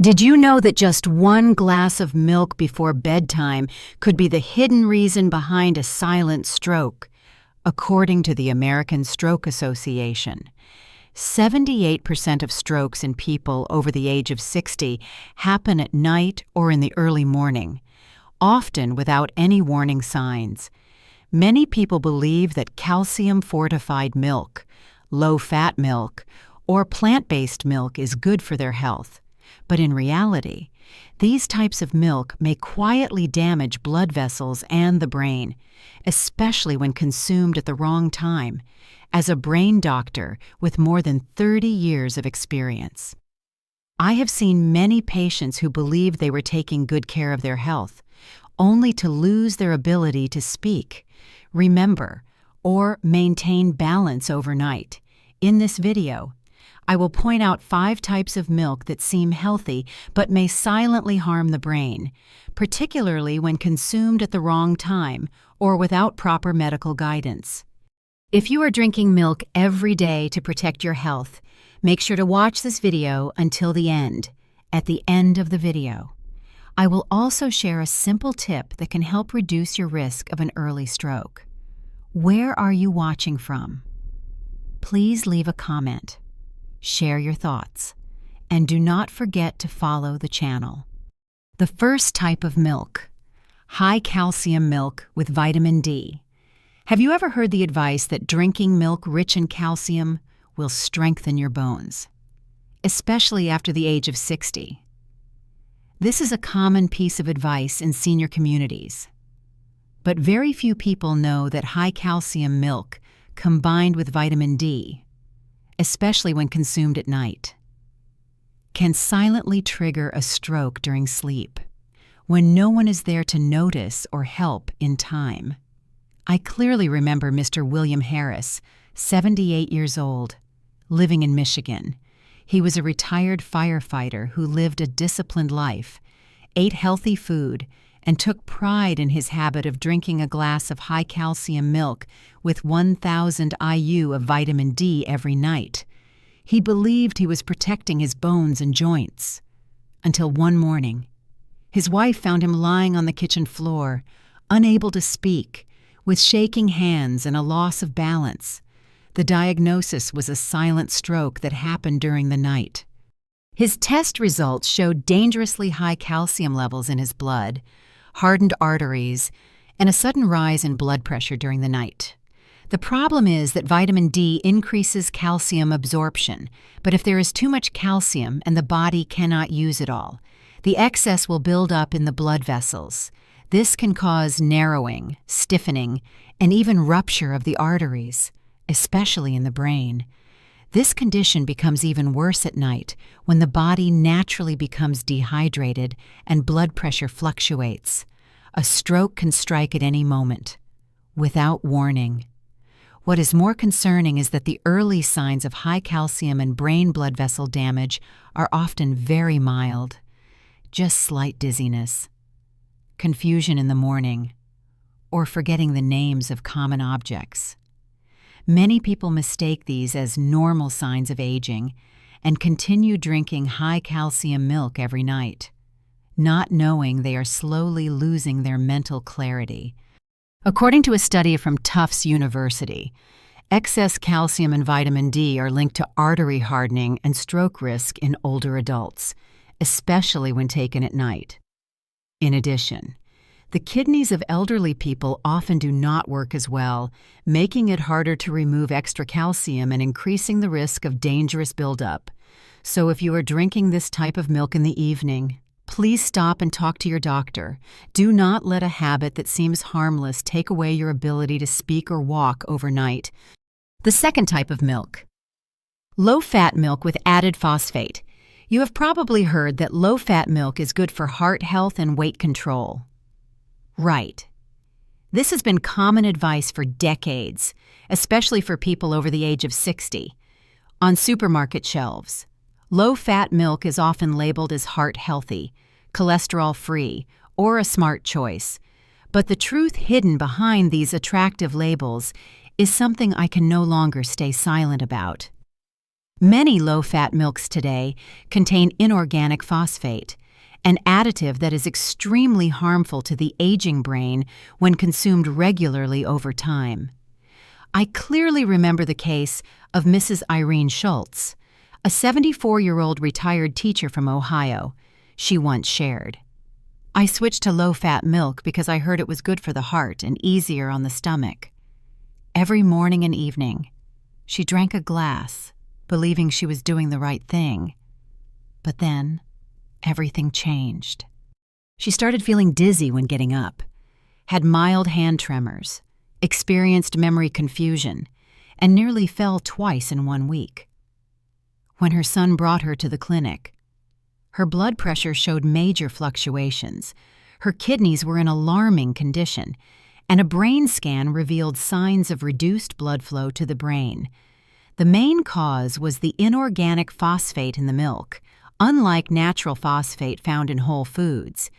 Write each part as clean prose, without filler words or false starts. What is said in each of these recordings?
Did you know that just one glass of milk before bedtime could be the hidden reason behind a silent stroke? According to the American Stroke Association, 78% of strokes in people over the age of 60 happen at night or in the early morning, often without any warning signs. Many people believe that calcium-fortified milk, low-fat milk, or plant-based milk is good for their health. But in reality, these types of milk may quietly damage blood vessels and the brain, especially when consumed at the wrong time, as a brain doctor with more than 30 years of experience. I have seen many patients who believed they were taking good care of their health, only to lose their ability to speak, remember, or maintain balance overnight. In this video, I will point out 5 types of milk that seem healthy but may silently harm the brain, particularly when consumed at the wrong time or without proper medical guidance. If you are drinking milk every day to protect your health, make sure to watch this video until the end. At the end of the video, I will also share a simple tip that can help reduce your risk of an early stroke. Where are you watching from? Please leave a comment. Share your thoughts, and do not forget to follow the channel. The first type of milk, high calcium milk with vitamin D. Have you ever heard the advice that drinking milk rich in calcium will strengthen your bones, especially after the age of 60? This is a common piece of advice in senior communities. But very few people know that high calcium milk combined with vitamin D, especially when consumed at night, can silently trigger a stroke during sleep, when no one is there to notice or help in time. I clearly remember Mr. William Harris, 78 years old, living in Michigan. He was a retired firefighter who lived a disciplined life, ate healthy food, and took pride in his habit of drinking a glass of high-calcium milk with 1,000 IU of vitamin D every night. He believed he was protecting his bones and joints. Until one morning, his wife found him lying on the kitchen floor, unable to speak, with shaking hands and a loss of balance. The diagnosis was a silent stroke that happened during the night. His test results showed dangerously high calcium levels in his blood, hardened arteries, and a sudden rise in blood pressure during the night. The problem is that vitamin D increases calcium absorption, but if there is too much calcium and the body cannot use it all, the excess will build up in the blood vessels. This can cause narrowing, stiffening, and even rupture of the arteries, especially in the brain. This condition becomes even worse at night when the body naturally becomes dehydrated and blood pressure fluctuates. A stroke can strike at any moment, without warning. What is more concerning is that the early signs of high calcium and brain blood vessel damage are often very mild. Just slight dizziness, confusion in the morning, or forgetting the names of common objects. Many people mistake these as normal signs of aging and continue drinking high-calcium milk every night, not knowing they are slowly losing their mental clarity. According to a study from Tufts University, excess calcium and vitamin D are linked to artery hardening and stroke risk in older adults, especially when taken at night. In addition, the kidneys of elderly people often do not work as well, making it harder to remove extra calcium and increasing the risk of dangerous buildup. So if you are drinking this type of milk in the evening, please stop and talk to your doctor. Do not let a habit that seems harmless take away your ability to speak or walk overnight. The second type of milk, low-fat milk with added phosphate. You have probably heard that low-fat milk is good for heart health and weight control. Right. This has been common advice for decades, especially for people over the age of 60. On supermarket shelves, low-fat milk is often labeled as heart-healthy, cholesterol-free, or a smart choice. But the truth hidden behind these attractive labels is something I can no longer stay silent about. Many low-fat milks today contain inorganic phosphate, an additive that is extremely harmful to the aging brain when consumed regularly over time. I clearly remember the case of Mrs. Irene Schultz, a 74-year-old retired teacher from Ohio. She once shared, "I switched to low-fat milk because I heard it was good for the heart and easier on the stomach. Every morning and evening, she drank a glass, believing she was doing the right thing. But then, everything changed. She started feeling dizzy when getting up, had mild hand tremors, experienced memory confusion, and nearly fell twice in 1 week. When her son brought her to the clinic, her blood pressure showed major fluctuations, her kidneys were in alarming condition, and a brain scan revealed signs of reduced blood flow to the brain. The main cause was the inorganic phosphate in the milk. Unlike natural phosphate found in whole foods,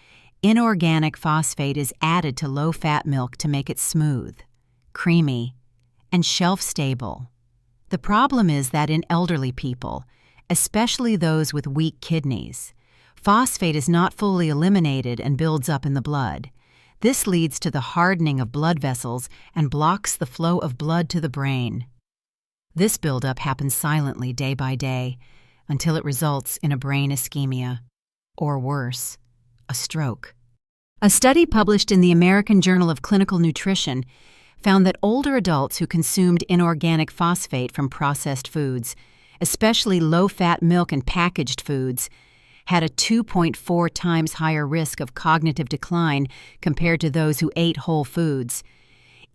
inorganic phosphate is added to low-fat milk to make it smooth, creamy, and shelf-stable. The problem is that in elderly people, especially those with weak kidneys, phosphate is not fully eliminated and builds up in the blood. This leads to the hardening of blood vessels and blocks the flow of blood to the brain. This buildup happens silently day by day until it results in a brain ischemia, or worse, a stroke. A study published in the American Journal of Clinical Nutrition found that older adults who consumed inorganic phosphate from processed foods, especially low-fat milk and packaged foods, had a 2.4 times higher risk of cognitive decline compared to those who ate whole foods.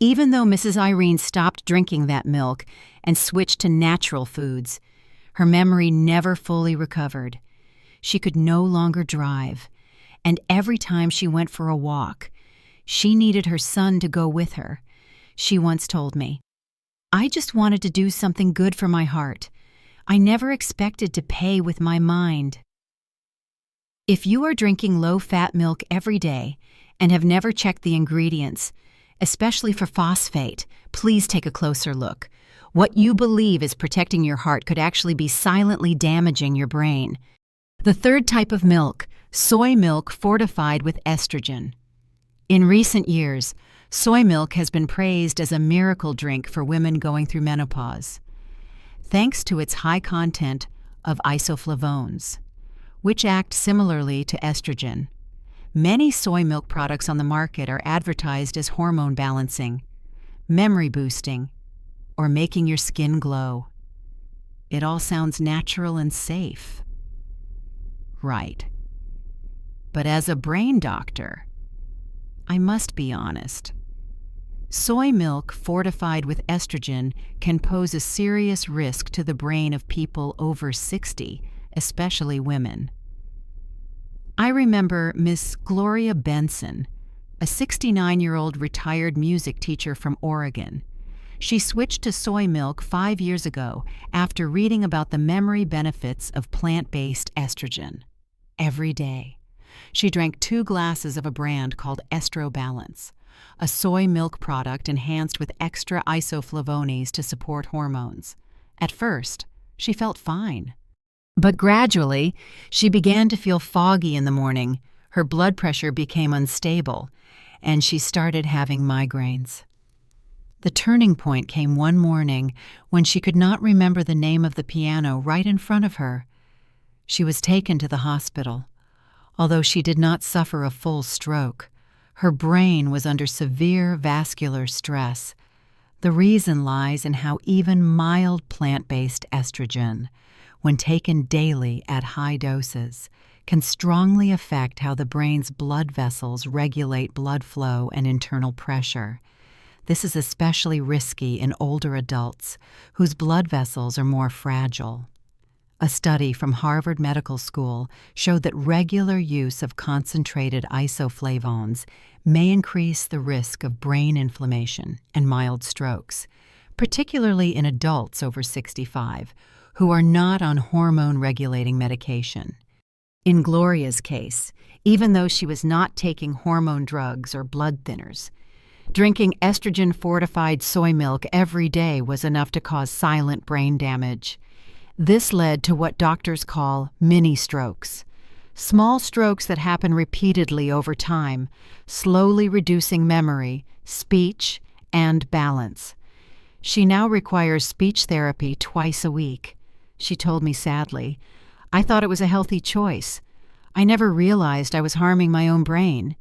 Even though Mrs. Irene stopped drinking that milk and switched to natural foods, her memory never fully recovered. She could no longer drive, and every time she went for a walk, she needed her son to go with her. She once told me, "I just wanted to do something good for my heart. I never expected to pay with my mind." If you are drinking low-fat milk every day and have never checked the ingredients, especially for phosphate, please take a closer look. What you believe is protecting your heart could actually be silently damaging your brain. The third type of milk, soy milk fortified with estrogen. In recent years, soy milk has been praised as a miracle drink for women going through menopause, thanks to its high content of isoflavones, which act similarly to estrogen. Many soy milk products on the market are advertised as hormone balancing, memory boosting, or making your skin glow. It all sounds natural and safe. Right. But as a brain doctor, I must be honest. Soy milk fortified with estrogen can pose a serious risk to the brain of people over 60, especially women. I remember Miss Gloria Benson, a 69-year-old retired music teacher from Oregon. She switched to soy milk 5 years ago after reading about the memory benefits of plant-based estrogen. Every day, she drank 2 glasses of a brand called Estro Balance, a soy milk product enhanced with extra isoflavones to support hormones. At first, she felt fine. But gradually, she began to feel foggy in the morning, her blood pressure became unstable, and she started having migraines. The turning point came one morning when she could not remember the name of the piano right in front of her. She was taken to the hospital. Although she did not suffer a full stroke, her brain was under severe vascular stress. The reason lies in how even mild plant-based estrogen, when taken daily at high doses, can strongly affect how the brain's blood vessels regulate blood flow and internal pressure. This is especially risky in older adults whose blood vessels are more fragile. A study from Harvard Medical School showed that regular use of concentrated isoflavones may increase the risk of brain inflammation and mild strokes, particularly in adults over 65 who are not on hormone-regulating medication. In Gloria's case, even though she was not taking hormone drugs or blood thinners, drinking estrogen-fortified soy milk every day was enough to cause silent brain damage. This led to what doctors call mini strokes, small strokes that happen repeatedly over time, slowly reducing memory, speech, and balance. She now requires speech therapy twice a week. She told me sadly, "I thought it was a healthy choice. I never realized I was harming my own brain."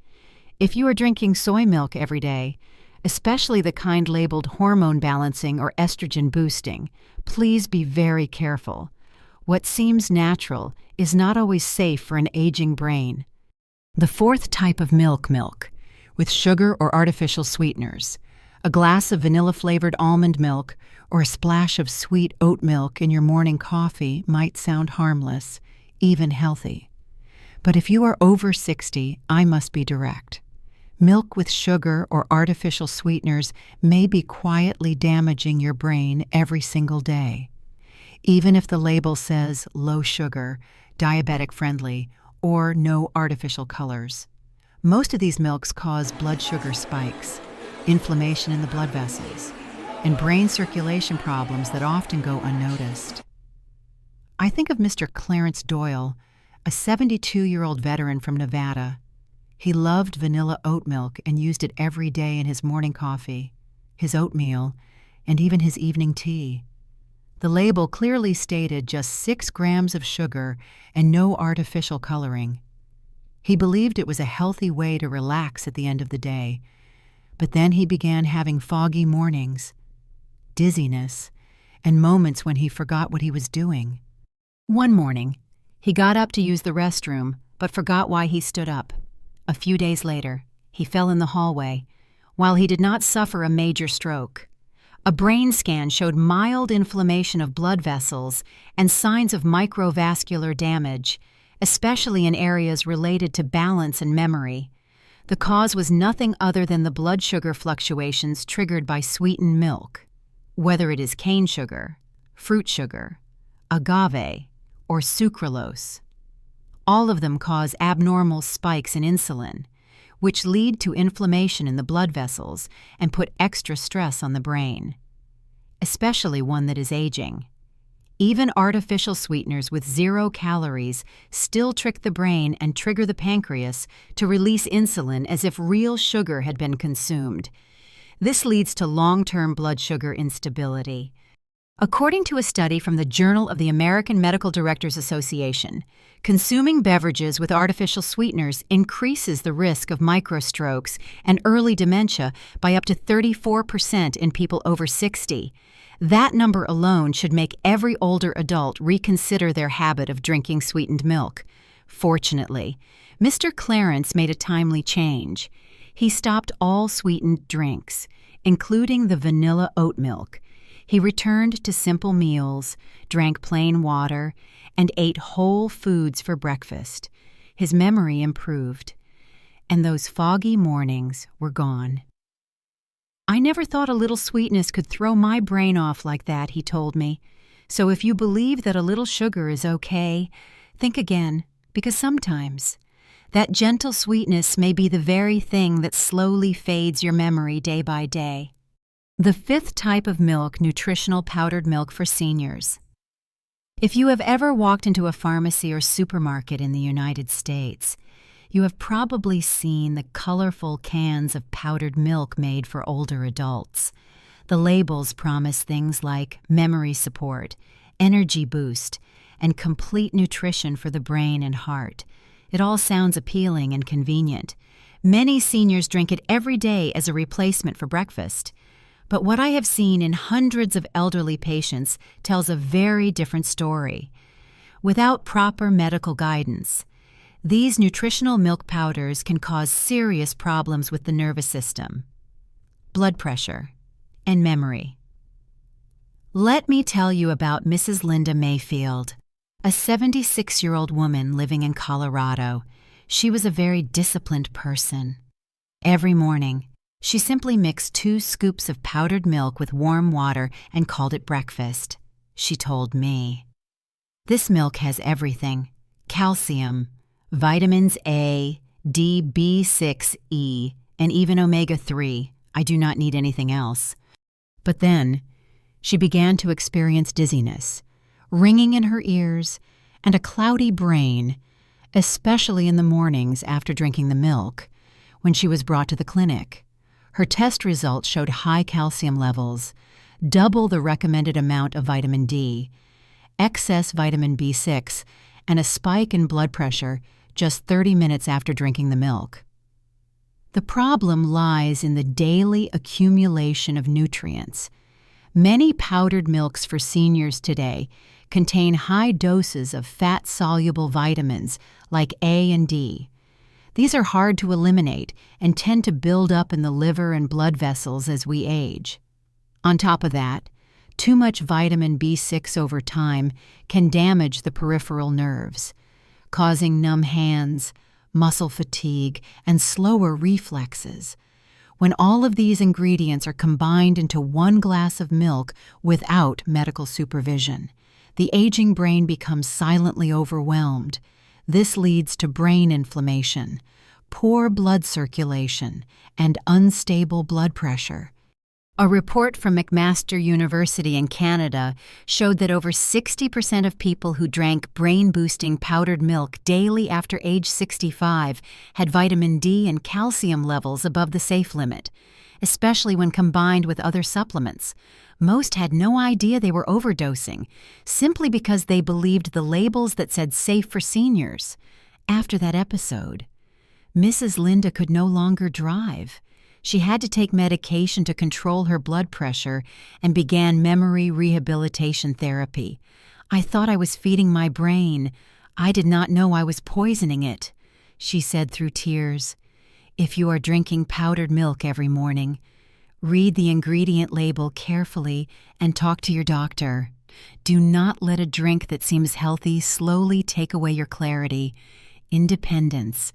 If you are drinking soy milk every day, especially the kind labeled hormone balancing or estrogen boosting, please be very careful. What seems natural is not always safe for an aging brain. The fourth type of milk, with sugar or artificial sweeteners. A glass of vanilla-flavored almond milk or a splash of sweet oat milk in your morning coffee might sound harmless, even healthy. But if you are over 60, I must be direct. Milk with sugar or artificial sweeteners may be quietly damaging your brain every single day. Even if the label says low sugar, diabetic friendly, or no artificial colors. Most of these milks cause blood sugar spikes, inflammation in the blood vessels, and brain circulation problems that often go unnoticed. I think of Mr. Clarence Doyle, a 72-year-old veteran from Nevada. He loved vanilla oat milk and used it every day in his morning coffee, his oatmeal, and even his evening tea. The label clearly stated just 6 grams of sugar and no artificial coloring. He believed it was a healthy way to relax at the end of the day, but then he began having foggy mornings, dizziness, and moments when he forgot what he was doing. One morning, he got up to use the restroom, but forgot why he stood up. A few days later, he fell in the hallway, while he did not suffer a major stroke. A brain scan showed mild inflammation of blood vessels and signs of microvascular damage, especially in areas related to balance and memory. The cause was nothing other than the blood sugar fluctuations triggered by sweetened milk. Whether it is cane sugar, fruit sugar, agave, or sucralose. All of them cause abnormal spikes in insulin, which lead to inflammation in the blood vessels and put extra stress on the brain, especially one that is aging. Even artificial sweeteners with 0 calories still trick the brain and trigger the pancreas to release insulin as if real sugar had been consumed. This leads to long-term blood sugar instability. According to a study from the Journal of the American Medical Directors Association, consuming beverages with artificial sweeteners increases the risk of microstrokes and early dementia by up to 34% in people over 60. That number alone should make every older adult reconsider their habit of drinking sweetened milk. Fortunately, Mr. Clarence made a timely change. He stopped all sweetened drinks, including the vanilla oat milk. He returned to simple meals, drank plain water, and ate whole foods for breakfast. His memory improved, and those foggy mornings were gone. "I never thought a little sweetness could throw my brain off like that," he told me. "So if you believe that a little sugar is okay, think again, because sometimes that gentle sweetness may be the very thing that slowly fades your memory day by day." The fifth type of milk, nutritional powdered milk for seniors. If you have ever walked into a pharmacy or supermarket in the United States, you have probably seen the colorful cans of powdered milk made for older adults. The labels promise things like memory support, energy boost, and complete nutrition for the brain and heart. It all sounds appealing and convenient. Many seniors drink it every day as a replacement for breakfast. But what I have seen in hundreds of elderly patients tells a very different story. Without proper medical guidance, these nutritional milk powders can cause serious problems with the nervous system, blood pressure, and memory. Let me tell you about Mrs. Linda Mayfield, a 76-year-old woman living in Colorado. She was a very disciplined person. Every morning, she simply mixed 2 scoops of powdered milk with warm water and called it breakfast. She told me, "This milk has everything: calcium, vitamins A, D, B6, E, and even omega-3. I do not need anything else." But then, she began to experience dizziness, ringing in her ears, and a cloudy brain, especially in the mornings after drinking the milk, when she was brought to the clinic. Her test results showed high calcium levels, double the recommended amount of vitamin D, excess vitamin B6, and a spike in blood pressure just 30 minutes after drinking the milk. The problem lies in the daily accumulation of nutrients. Many powdered milks for seniors today contain high doses of fat-soluble vitamins like A and D. These are hard to eliminate and tend to build up in the liver and blood vessels as we age. On top of that, too much vitamin B6 over time can damage the peripheral nerves, causing numb hands, muscle fatigue, and slower reflexes. When all of these ingredients are combined into one glass of milk without medical supervision, the aging brain becomes silently overwhelmed. This leads to brain inflammation, poor blood circulation, and unstable blood pressure. A report from McMaster University in Canada showed that over 60% of people who drank brain-boosting powdered milk daily after age 65 had vitamin D and calcium levels above the safe limit, especially when combined with other supplements. Most had no idea they were overdosing, simply because they believed the labels that said safe for seniors. After that episode, Mrs. Linda could no longer drive. She had to take medication to control her blood pressure and began memory rehabilitation therapy. "I thought I was feeding my brain. I did not know I was poisoning it," she said through tears. If you are drinking powdered milk every morning, read the ingredient label carefully and talk to your doctor. Do not let a drink that seems healthy slowly take away your clarity, independence,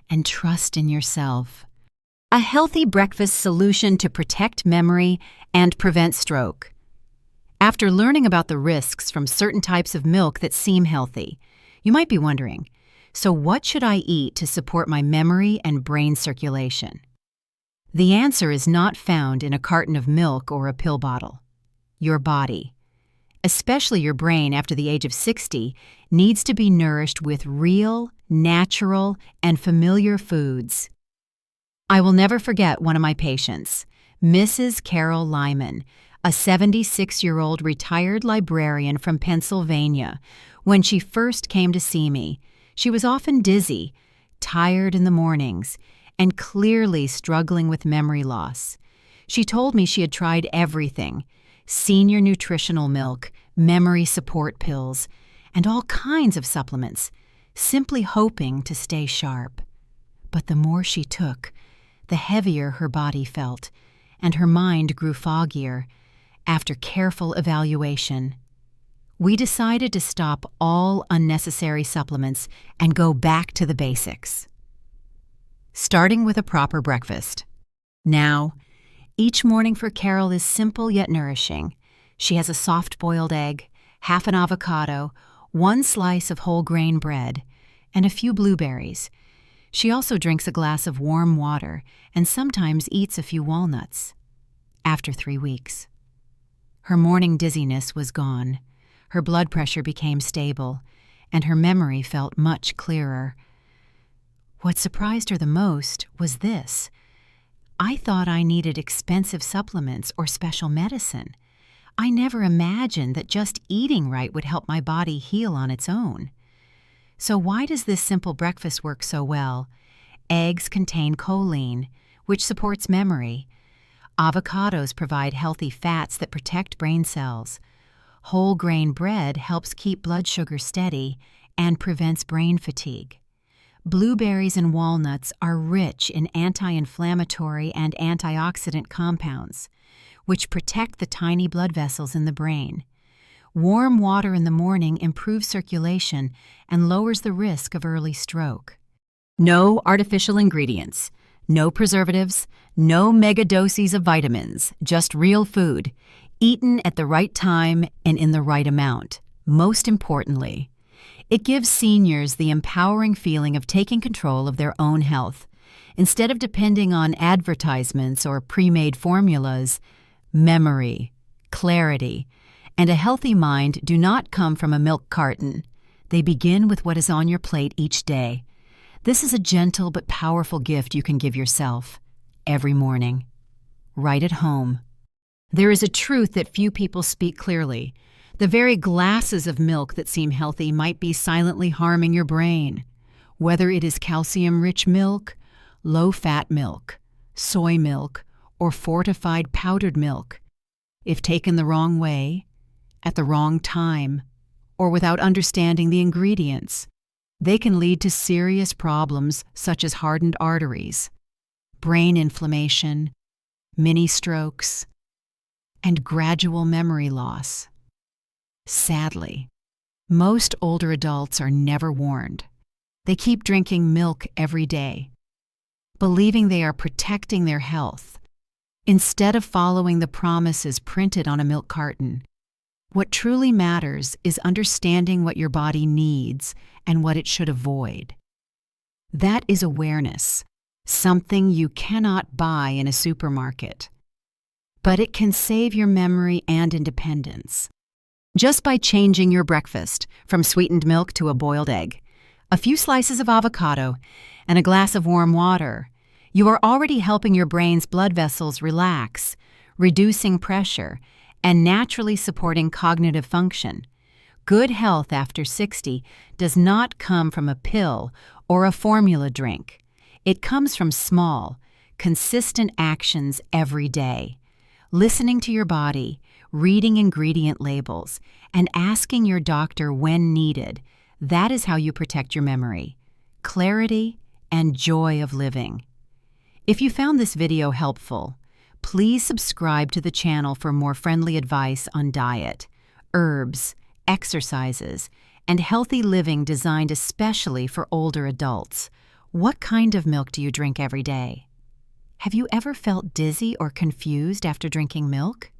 and trust in yourself. A healthy breakfast solution to protect memory and prevent stroke. After learning about the risks from certain types of milk that seem healthy, you might be wondering, so what should I eat to support my memory and brain circulation? The answer is not found in a carton of milk or a pill bottle. Your body, especially your brain after the age of 60, needs to be nourished with real, natural, and familiar foods. I will never forget one of my patients, Mrs. Carol Lyman, a 76-year-old retired librarian from Pennsylvania. When she first came to see me, she was often dizzy, tired in the mornings, and clearly struggling with memory loss. She told me she had tried everything: senior nutritional milk, memory support pills, and all kinds of supplements, simply hoping to stay sharp. But the more she took, the heavier her body felt, and her mind grew foggier. After careful evaluation, we decided to stop all unnecessary supplements and go back to the basics. Starting with a proper breakfast. Now, each morning for Carol is simple yet nourishing. She has a soft-boiled egg, half an avocado, one slice of whole grain bread, and a few blueberries. She also drinks a glass of warm water and sometimes eats a few walnuts. After 3 weeks, her morning dizziness was gone, her blood pressure became stable, and her memory felt much clearer. What surprised her the most was this: I thought I needed expensive supplements or special medicine. I never imagined that just eating right would help my body heal on its own. So why does this simple breakfast work so well? Eggs contain choline, which supports memory. Avocados provide healthy fats that protect brain cells. Whole grain bread helps keep blood sugar steady and prevents brain fatigue. Blueberries and walnuts are rich in anti-inflammatory and antioxidant compounds, which protect the tiny blood vessels in the brain. Warm water in the morning improves circulation and lowers the risk of early stroke. No artificial ingredients, no preservatives, no mega doses of vitamins, just real food, eaten at the right time and in the right amount. Most importantly, it gives seniors the empowering feeling of taking control of their own health. Instead of depending on advertisements or pre-made formulas, memory, clarity, and a healthy mind do not come from a milk carton. They begin with what is on your plate each day. This is a gentle but powerful gift you can give yourself every morning, right at home. There is a truth that few people speak clearly. The very glasses of milk that seem healthy might be silently harming your brain. Whether it is calcium-rich milk, low-fat milk, soy milk, or fortified powdered milk, if taken the wrong way, at the wrong time, or without understanding the ingredients, they can lead to serious problems such as hardened arteries, brain inflammation, mini-strokes, and gradual memory loss. Sadly, most older adults are never warned. They keep drinking milk every day, believing they are protecting their health, instead of following the promises printed on a milk carton. What truly matters is understanding what your body needs and what it should avoid. That is awareness, something you cannot buy in a supermarket. But it can save your memory and independence. Just by changing your breakfast from sweetened milk to a boiled egg, a few slices of avocado, and a glass of warm water, you are already helping your brain's blood vessels relax, reducing pressure, and naturally supporting cognitive function. Good health after 60 does not come from a pill or a formula drink. It comes from small, consistent actions every day. Listening to your body, reading ingredient labels, and asking your doctor when needed. That is how you protect your memory, clarity, and joy of living. If you found this video helpful, please subscribe to the channel for more friendly advice on diet, herbs, exercises, and healthy living designed especially for older adults. What kind of milk do you drink every day? Have you ever felt dizzy or confused after drinking milk?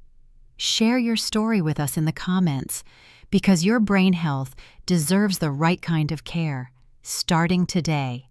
Share your story with us in the comments, because your brain health deserves the right kind of care, starting today.